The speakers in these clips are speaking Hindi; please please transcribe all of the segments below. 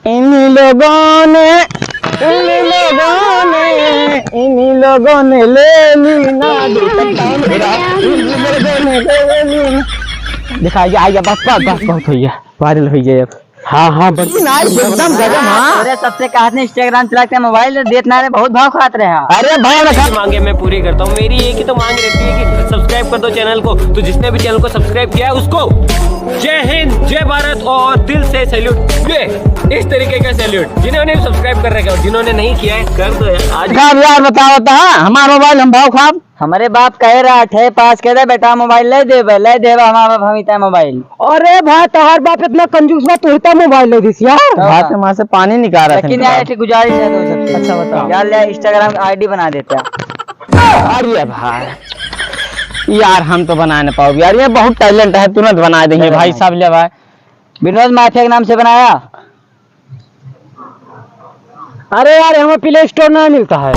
इन्हीं लोगों ने ले ली ना दिखाइए। आइए बस बहुत हो गया, वायरल हो गया। हाँ हाँ एकदम गजब। हाँ अरे सबसे कहा इंस्टाग्राम चलाते मोबाइल देखना रे बहुत भाव खाते रहे। अरे भाई मांगे मैं पूरी करता हूँ। मेरी एक ही तो मांग रहती है कि सब्सक्राइब कर दो चैनल को। तो जिसने भी चैनल को सब्सक्राइब किया है उसको जय हिंद, जय भारत और दिल से सैल्यूट। ये इस तरीके का सैल्यूट जिन्होंने सब्सक्राइब कर रखा है और जिन्होंने नहीं किया है कर दो यार। यार बताओ तो हमारा मोबाइल हम भाव खाब। हमारे बाप कह रहा है पास कह दे बेटा मोबाइल ले दे हमारा भविता मोबाइल। अरे भाई तुम्हार बाप इतना कंजूस बा, तोड़ता मोबाइल ले दिस यार। भाई वहाँ से पानी निकाल रहा था। लेकिन यार गुजारिश है तो सबसे। अच्छा बताओ यार इंस्टाग्राम आईडी बना देता। अरे भाई यार हम तो बना नहीं पाओगे यार, ये बहुत टैलेंट है, तुरंत बना देंगे भाई साहब। ले भाई विनोद माफिया के नाम से बनाया। अरे यार हमें प्ले स्टोर नहीं मिलता है।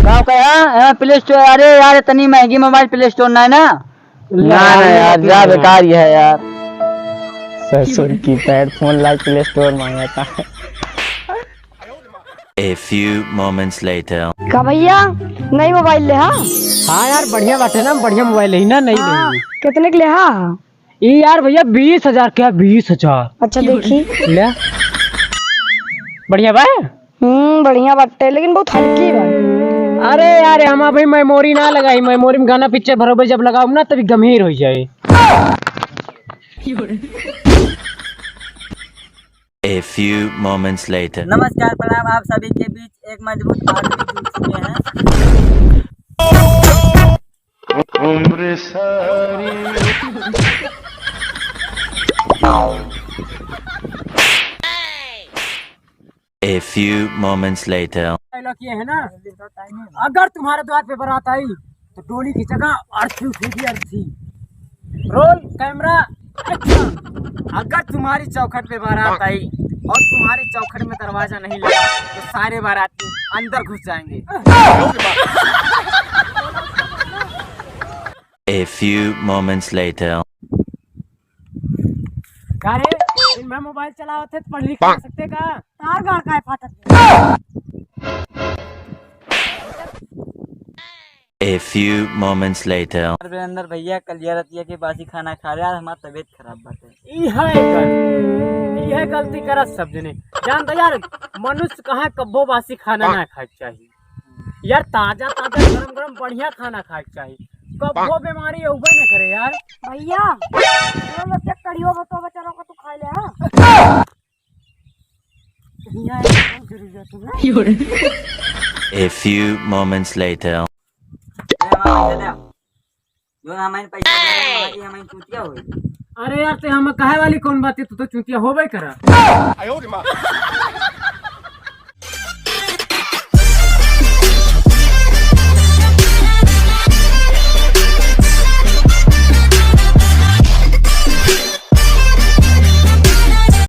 गाँव का यहाँ प्ले स्टोर। अरे यार इतनी महंगी मोबाइल प्ले स्टोर ना है ना। ना यार जा बेकार ही है यार। ससुर की pad phone like play store मांगा था। A few moments later. का भैया नई मोबाइल ले। हाँ यार बढ़िया बात है ना, बढ़िया मोबाइल है ना। नहीं नहीं कितने के ले? ये यार भैया 20,000 क्या 20,000। अच्छा देखी ले बढ़िया भाई। बढ़िया बात है लेकिन बहुत हल्की है। अरे यार हम अभी मेमोरी ना लगाई, मेमोरी में गाना पिक्चर भरोबे जब लगाऊ ना तभी गंभीर हो जाए। A few moments later. नमस्कार प्रणाम, आप सभी के बीच एक मजबूत आदमी जुड़ चुके हैं। A few moments later. ये है ना, अगर तुम्हारे द्वार पे बारात आई तो डोली की जगह अर्थी उठेगी अर्थी। Roll camera action. अगर तुम्हारी चौखट पे बारात आई और तुम्हारी चौखट में दरवाजा नहीं लगा तो सारे बाराती अंदर घुस जाएंगे। A few moments later. मैं मोबाइल चलावत है तो पढ़ लिख कर सकते का? तार गाड़ का है फाटक। A few moments later. अंदर भैया कलिया रतिया के बासी खाना खा रहा है, हमारा तबीयत खराब बात है। यह गलती करा सब जने जानता यार। मनुष्य कहाँ कब्बो बासी खाना ना खाए चाहिए यार, ताजा ताजा गरम गरम बढ़िया खाना खाए चाहिए। कब्बो बीमारी उबे न करे यार। भैया कड़ियो बतो बेचारों को तू खा ले। A few moments later. जो हमारे पैसा हमारी चूतिया हुई। अरे यार ते हम कहे वाली कौन बात है, तू तो चूतिया होबे करा।